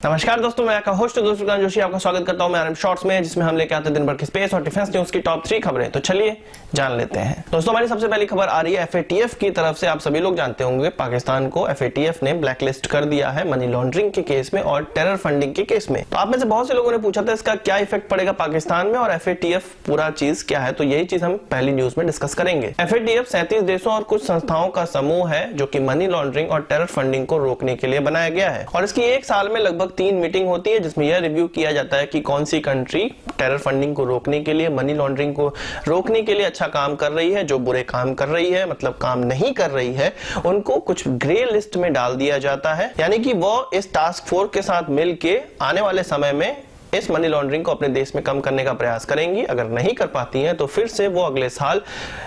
नमस्कार दोस्तों, मैं आपका होस्ट दोस्तों जोशी आपका स्वागत करता हूं मैं शॉर्ट्स में, जिसमें हम लेके आते हैं दिन भर की स्पेस और डिफेंस न्यूज की टॉप 3 खबरें। तो चलिए जान लेते हैं। दोस्तों, हमारी सबसे पहली खबर आ रही है FATF की तरफ से। आप सभी लोग जानते होंगे पाकिस्तान को FATF ने ब्लैकलिस्ट कर दिया है मनी लॉन्ड्रिंग के केस में और टेरर फंडिंग के केस में। तो आप में से बहुत से लोगों ने पूछा था इसका क्या इफेक्ट पड़ेगा पाकिस्तान में और FATF पूरा चीज क्या है। तो यही चीज हम पहली न्यूज में डिस्कस करेंगे। FATF 37 देशों और कुछ संस्थाओं का समूह है जो कि मनी लॉन्ड्रिंग और टेरर फंडिंग को रोकने के लिए बनाया गया है और इसकी एक साल में लगभग 3 मीटिंग होती है, जिसमें यह रिव्यू किया जाता है कि कौन सी कंट्री टेरर फंडिंग को रोकने के लिए, मनी लॉन्ड्रिंग को रोकने के लिए अच्छा काम कर रही है, जो बुरे काम कर रही है मतलब काम नहीं कर रही है, उनको कुछ ग्रे लिस्ट में डाल दिया जाता है। यानी कि वो इस टास्क फोर्स के साथ मिलके आने वाले समय में इस मनी लॉन्ड्रिंग को अपने देश में कम करने का प्रयास करेंगी। अगर नहीं कर पाती हैं तो फिर से वो अगले साल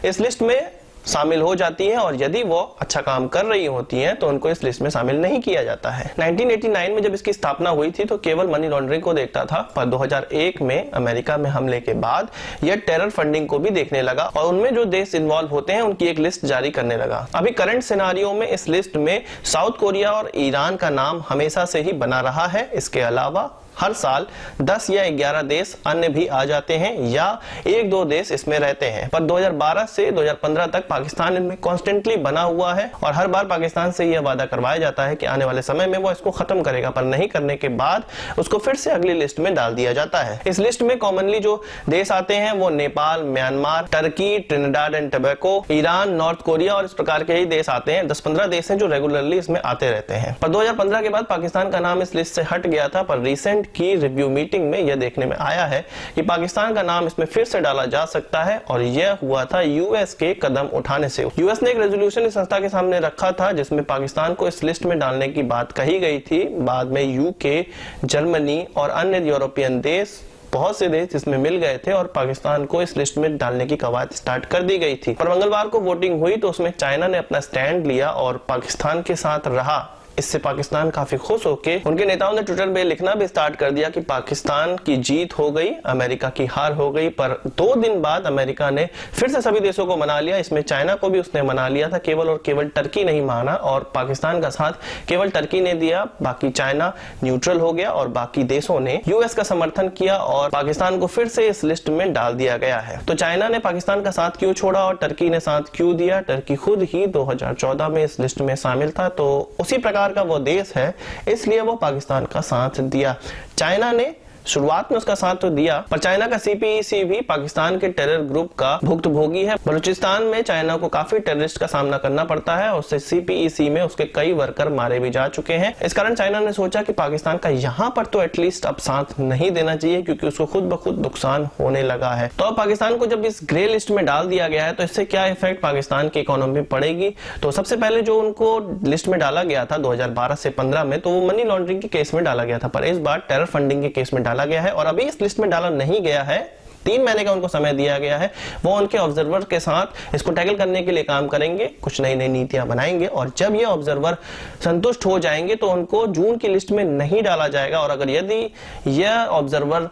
इस लिस्ट में शामिल हो जाती है और यदि वो अच्छा काम कर रही होती हैं तो उनको इस लिस्ट में शामिल नहीं किया जाता है। 1989 में जब इसकी स्थापना हुई थी तो केवल मनी लॉन्ड्रिंग को देखता था, पर 2001 में अमेरिका में हमले के बाद यह टेरर फंडिंग को भी देखने लगा और उनमें जो देश इन्वॉल्व होते हैं उनकी एक लिस्ट जारी करने लगा। अभी करंट सिनेरियो में इस लिस्ट में साउथ कोरिया और ईरान का नाम हमेशा से ही बना रहा है। इसके अलावा हर साल 10 या 11 देश अन्य भी आ जाते हैं या 1-2 देश इसमें रहते हैं, पर 2012 से 2015 तक पाकिस्तान इनमें कॉन्स्टेंटली बना हुआ है और हर बार पाकिस्तान से यह वादा करवाया जाता है कि आने वाले समय में वो इसको खत्म करेगा, पर नहीं करने के बाद उसको फिर से अगली लिस्ट में डाल दिया जाता है। इस लिस्ट में कॉमनली जो देश आते हैं वो Nepal, Myanmar, Turkey, Trinidad and tobacco, Iran, north Korea और इस प्रकार के ही देश आते हैं। 10-15 देश हैं जो रेगुलरली इसमें आते रहते हैं, पर 2015 के बाद पाकिस्तान का नाम इस लिस्ट से हट गया था। पर रिसेंट की रिव्यू मीटिंग में यह देखने में आया है कि पाकिस्तान का नाम इसमें फिर से डाला जा सकता है और यह हुआ था यूएस के कदम उठाने से। यूएस ने एक रेजोल्यूशन इस संस्था के सामने रखा था जिसमें पाकिस्तान को इस लिस्ट में डालने की बात कही गई थी। बाद में यूके, जर्मनी और अन्य यूरोपियन देश, बहुत से देश इसमें मिल गए थे और पाकिस्तान को इस लिस्ट में डालने की कवायद स्टार्ट कर दी गई थी। पर मंगलवार को वोटिंग हुई तो उसमें चाइना ने अपना स्टैंड लिया और पाकिस्तान के साथ रहा। इससे पाकिस्तान काफी खुश होके उनके नेताओं ने ट्विटर पे लिखना भी स्टार्ट कर दिया कि पाकिस्तान की जीत हो गई, अमेरिका की हार हो गई। पर 2 दिन बाद अमेरिका ने फिर से सभी देशों को मना लिया, इसमें चाइना को भी उसने मना लिया था, केवल और केवल टर्की नहीं माना और पाकिस्तान का साथ केवल टर्की ने दिया, बाकी चाइना न्यूट्रल हो गया और बाकी देशों ने यूएस का समर्थन किया और पाकिस्तान को फिर से इस लिस्ट में डाल दिया गया है। तो चाइना ने पाकिस्तान का साथ क्यों छोड़ा और टर्की ने साथ क्यों दिया? टर्की खुद ही 2014 में इस लिस्ट में शामिल था, तो उसी प्रकार का वो देश है, इसलिए वो पाकिस्तान का साथ दिया। चाइना ने शुरुआत में उसका साथ तो दिया, पर चाइना का CPEC भी पाकिस्तान के टेरर ग्रुप का भुक्तभोगी है। बलूचिस्तान में चाइना को काफी टेररिस्ट का सामना करना पड़ता है और उससे CPEC में उसके कई वर्कर मारे भी जा चुके हैं। इस कारण चाइना ने सोचा कि पाकिस्तान का यहाँ पर तो एटलीस्ट अब साथ नहीं देना चाहिए क्योंकि उसको खुद ब खुद नुकसान होने लगा है। तो अब पाकिस्तान को जब इस ग्रे लिस्ट में डाल दिया गया है तो इससे क्या इफेक्ट पाकिस्तान की इकोनॉमी में पड़ेगी? तो सबसे पहले जो उनको लिस्ट में डाला गया था 2012 से 15 में, तो वो मनी लॉन्ड्रिंग के केस में डाला गया था, पर इस बार टेरर फंडिंग के केस में डाला गया है और अभी इस लिस्ट में डाला नहीं गया है। 3 महीने का उनको समय दिया गया है, वो उनके ऑब्जर्वर के साथ इसको टैकल करने के लिए काम करेंगे, कुछ नई नई नीतियां बनाएंगे और जब ये ऑब्जर्वर संतुष्ट हो जाएंगे तो उनको जून की लिस्ट में नहीं डाला जाएगा और अगर यदि यह ऑब्जर्वर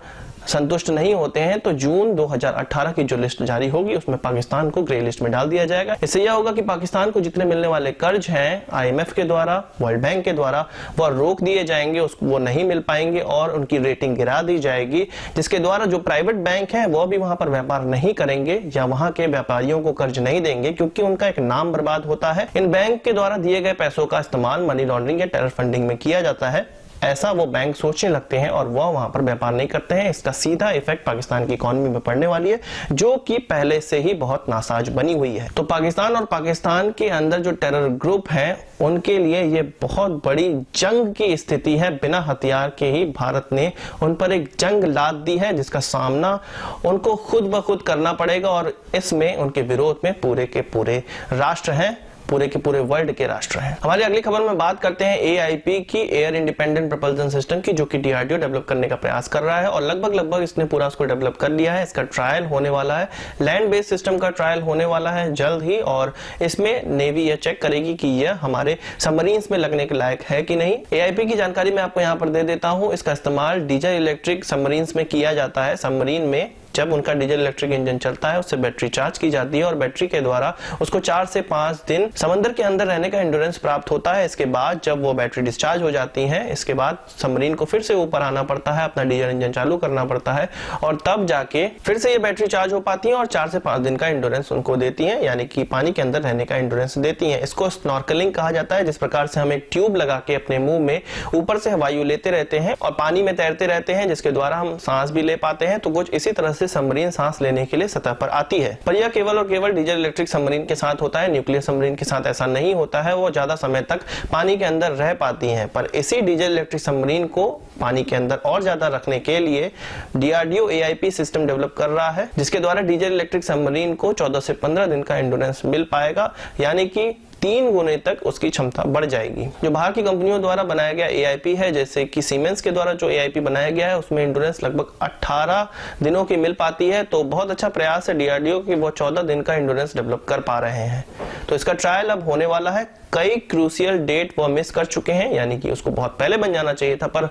संतुष्ट नहीं होते हैं तो जून 2018 की जो लिस्ट जारी होगी उसमें पाकिस्तान को ग्रे लिस्ट में डाल दिया जाएगा। इससे यह होगा कि पाकिस्तान को जितने मिलने वाले कर्ज हैं IMF के द्वारा, वर्ल्ड बैंक के द्वारा, वो रोक दिए जाएंगे, उसको वो नहीं मिल पाएंगे और उनकी रेटिंग गिरा दी जाएगी, जिसके द्वारा जो प्राइवेट बैंक है वो भी वहां पर व्यापार नहीं करेंगे या वहां के व्यापारियों को कर्ज नहीं देंगे क्योंकि उनका एक नाम बर्बाद होता है। इन बैंक के द्वारा दिए गए पैसों का इस्तेमाल मनी लॉन्ड्रिंग या टेरर फंडिंग में किया जाता है, ऐसा वो बैंक सोचने लगते हैं और वो वहां पर व्यापार नहीं करते हैं। इसका सीधा इफेक्ट पाकिस्तान की इकोनॉमी में पड़ने वाली है जो कि पहले से ही बहुत नासाज बनी हुई है। तो पाकिस्तान और पाकिस्तान के अंदर जो टेरर ग्रुप है उनके लिए ये बहुत बड़ी जंग की स्थिति है। बिना हथियार के ही भारत ने उन पर एक जंग लाद दी है जिसका सामना उनको खुद ब खुद करना पड़ेगा और इसमें उनके विरोध में पूरे के पूरे राष्ट्र हैं, पूरे के पूरे वर्ल्ड के राष्ट्र हैं। हमारी अगली खबर में बात करते हैं AIP की, एयर इंडिपेंडेंट प्रोपल्शन सिस्टम की, जो कि DRDO डेवलप करने का प्रयास कर रहा है और लगभग इसने पूरा उसको डेवलप कर लिया है। इसका ट्रायल होने वाला है, लैंड बेस्ड सिस्टम का ट्रायल होने वाला है जल्द ही और इसमें नेवी यह चेक करेगी कि यह हमारे सबमरीन्स में लगने के लायक है कि नहीं। AIP की जानकारी मैं आपको यहाँ पर दे देता हूँ। इसका इस्तेमाल डीजल इलेक्ट्रिक सबमरीन्स में किया जाता है। सबमरीन में जब उनका डीजल इलेक्ट्रिक इंजन चलता है उससे बैटरी चार्ज की जाती है और बैटरी के द्वारा उसको 4 से 5 दिन समंदर के अंदर रहने का एंड्योरेंस प्राप्त होता है। इसके बाद जब वो बैटरी डिस्चार्ज हो जाती है, इसके बाद सबमरीन को फिर से ऊपर आना पड़ता है, अपना डीजल इंजन चालू करना पड़ता है और तब जाके फिर से ये बैटरी चार्ज हो पाती है और 4 से 5 दिन का एंड्योरेंस उनको देती है, यानी कि पानी के अंदर रहने का एंड्योरेंस देती है। इसको स्नॉर्कलिंग कहा जाता है, जिस प्रकार से हम एक ट्यूब लगा के अपने मुंह में ऊपर से वायु लेते रहते हैं और पानी में तैरते रहते हैं, जिसके द्वारा हम सांस भी ले पाते हैं। तो कुछ इसी तरह से सबमरीन सांस लेने के लिए सतह पर आती है। पर यह केवल और केवल डीजल इलेक्ट्रिक सबमरीन के साथ होता है, न्यूक्लियर सबमरीन के साथ ऐसा नहीं होता है। वो ज्यादा समय तक पानी के अंदर रह पाती हैं। पर इसी डीजल इलेक्ट्रिक सबमरीन को पानी के अंदर और ज्यादा रखने के लिए DRDO AIP सिस्टम डेवलप कर रहा है, जिसके द्वारा डीजल इलेक्ट्रिक सबमरीन को 14 से 15 दिन का एंड्योरेंस मिल पाएगा, यानी कि 3 गुने तक उसकी क्षमता बढ़ जाएगी। जो बाहर की कंपनियों द्वारा बनाया गया AIP है, जैसे कि सीमेंस के द्वारा जो AIP बनाया गया है, उसमें एंड्योरेंस लगभग 18 दिनों की मिल पाती है। तो बहुत अच्छा प्रयास है DRDO की, वो 14 दिन का एंड्योरेंस डेवलप कर पा रहे हैं। तो इसका ट्रायल अब होने वाला है। कई क्रूशियल डेट वो मिस कर चुके हैं, यानी कि उसको बहुत पहले बन जाना चाहिए था, पर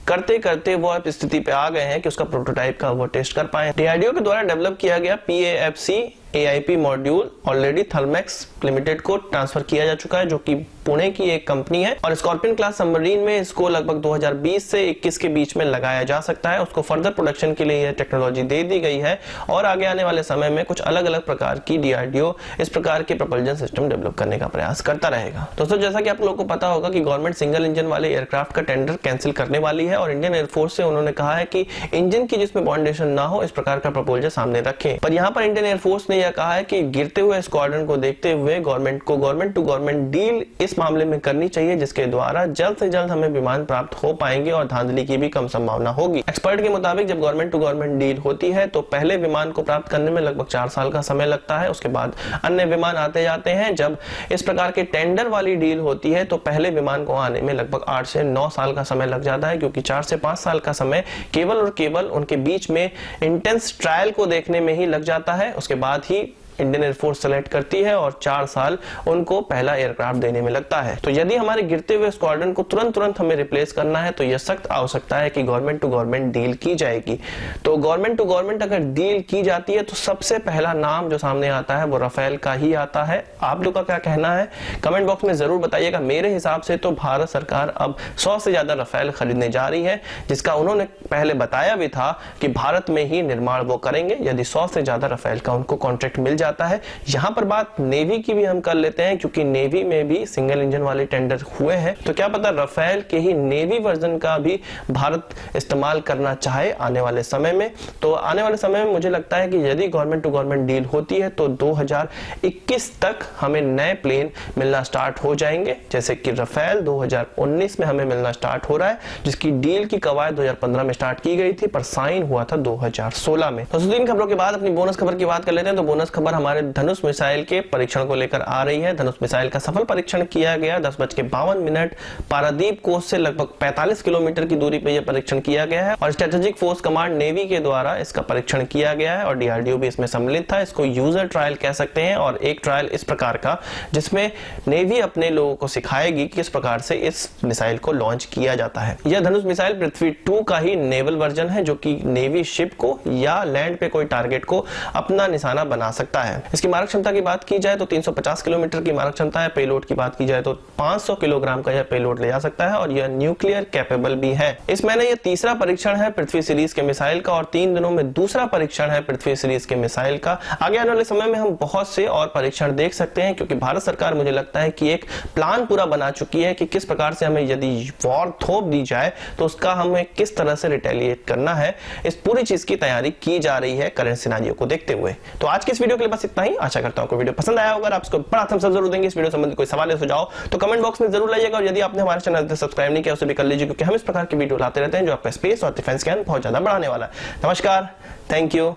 करते करते वो अब स्थिति पे आ गए हैं कि उसका प्रोटोटाइप का वो टेस्ट कर पाए। DRDO के द्वारा डेवलप किया गया PAFC AIP module already Thermax limited को ट्रांसफर किया जा चुका है, जो कि पुणे की एक कंपनी है और स्कॉर्पियन क्लास सबमरीन में इसको लगभग 2020 से 21 के बीच में लगाया जा सकता है। उसको फर्दर प्रोडक्शन के लिए यह टेक्नोलॉजी दे दी गई है और आगे आने वाले समय में कुछ अलग अलग प्रकार की DRDO इस प्रकार के प्रपल्जन सिस्टम डेवलप करने का प्रयास करता रहेगा। दोस्तों, जैसा कि आप लोगों को पता होगा कि गवर्नमेंट सिंगल इंजन वाले एयरक्राफ्ट का टेंडर कैंसिल करने वाली है और इंडियन एयरफोर्स से उन्होंने कहा है कि इंजन की जिसमें बॉन्डेशन ना हो, इस प्रकार का प्रपोजल सामने रखें। पर यहाँ पर इंडियन एयरफोर्स ने यह कहा है कि गिरते हुए स्क्वाड्रन को देखते हुए गवर्नमेंट को गवर्नमेंट टू गवर्नमेंट डील इस मामले में करनी चाहिए, जिसके द्वारा जल्द से जल्द हमें विमान प्राप्त हो पाएंगे और धांधली की भी कम संभावना होगी। एक्सपर्ट के मुताबिक जब गवर्नमेंट टू गवर्नमेंट डील होती है तो पहले विमान को प्राप्त करने में लगभग 4 साल का समय लगता है, उसके बाद अन्य विमान आते जाते हैं। जब इस प्रकार के टेंडर वाली डील होती है तो पहले विमान को आने में लगभग 8 से 9 साल का समय लग जाता है, क्योंकि 4 से 5 साल का समय केवल और केवल उनके बीच में इंटेंस ट्रायल को देखने में ही लग जाता है। उसके बाद ही इंडियन एयरफोर्स सेलेक्ट करती है और 4 साल उनको पहला एयरक्राफ्ट देने में लगता है। तो यदि हमारे गिरते हुए स्क्वाड्रन को तुरंत हमें रिप्लेस करना है तो यह सख्त आवश्यकता है कि गवर्नमेंट टू गवर्नमेंट डील की जाएगी। तो गवर्नमेंट टू गवर्नमेंट अगर डील की जाती है तो सबसे पहला नाम जो सामने आता है वो राफेल का ही आता है। आप लोग का क्या कहना है कमेंट बॉक्स में जरूर बताइएगा। मेरे हिसाब से तो भारत सरकार अब 100 से ज्यादा राफेल खरीदने जा रही है, जिसका उन्होंने पहले बताया भी था कि भारत में ही निर्माण वो करेंगे यदि 100 से ज्यादा राफेल का उनको कॉन्ट्रैक्ट मिल जाता है। यहां पर बात नेवी की भी हम कर लेते हैं, क्योंकि नेवी में भी सिंगल इंजन वाले टेंडर हुए हैं। तो क्या पता राफेल के ही नेवी वर्जन का भी भारत इस्तेमाल करना चाहे आने वाले समय में। तो आने वाले समय में मुझे लगता है कि यदि गवर्नमेंट टू गवर्नमेंट डील होती है तो 2021 तक हमें नए प्लेन मिलना स्टार्ट हो जाएंगे, जैसे कि राफेल 2019 में हमें मिलना स्टार्ट हो रहा है, जिसकी डील की कवायद 2015 में स्टार्ट की गई थी पर साइन हुआ था 2016 में। तो 3 खबरों के बाद अपनी बोनस खबर की बात कर लेते हैं। तो बोनस खबर हमारे धनुष मिसाइल के परीक्षण को लेकर आ रही है। धनुष मिसाइल का सफल परीक्षण किया गया 10:52 पारादीप कोस्ट से लगभग 45 किलोमीटर की दूरी पर यह परीक्षण किया गया है और स्ट्रेटेजिक फोर्स कमांड नेवी के द्वारा इसका परीक्षण किया गया है और DRDO भी इसमें सम्मिलित था। इसको यूजर ट्रायल कह सकते हैं और एक ट्रायल इस प्रकार का जिसमें नेवी अपने लोगों को सिखाएगी किस प्रकार से इस मिसाइल को लॉन्च किया जाता है। यह धनुष मिसाइल पृथ्वी 2 का ही नेवल वर्जन है, जो कि नेवी शिप को या लैंड पे कोई टारगेट को अपना निशाना बना सकता है। इसकी मारक क्षमता की बात की जाए तो 350 किलोमीटर की मारक क्षमता है। पेलोड की बात की जाए तो 500 किलोग्राम का यह पेलोड ले जा सकता है और यह न्यूक्लियर कैपेबल भी है। इस महीने यह तीसरा परीक्षण है पृथ्वी सीरीज के मिसाइल का और 3 दिनों में दूसरा परीक्षण है पृथ्वी सीरीज के मिसाइल का। आगे आने वाले समय में हम बहुत से और परीक्षण देख सकते हैं, क्योंकि भारत सरकार मुझे लगता है कि एक प्लान पूरा बना चुकी है कि किस प्रकार से हमें यदि वॉर थोप दी जाए तो उसका हमें किस तरह से रिटेलिएट करना है। इस पूरी चीज की तैयारी की जा रही है करंट सिनेरियो को देखते हुए। तो आज की इस वीडियो के लिए बस इतना ही। आशा करता हूं आपको वीडियो पसंद आया होगा। आप इसको बड़ा थम्स अप जरूर देंगे। इस वीडियो संबंधित कोई सवाल या सुझाव तो कमेंट बॉक्स में जरूर लाइएगा और यदि आपने हमारे चैनल को सब्सक्राइब नहीं किया उसे भी कर लीजिए, क्योंकि हम इस प्रकार की वीडियो लाते रहते हैं जो आपका स्पेस और डिफेंस ज्ञान बहुत ज्यादा बढ़ाने वाला है। नमस्कार, थैंक यू,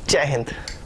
जय हिंद।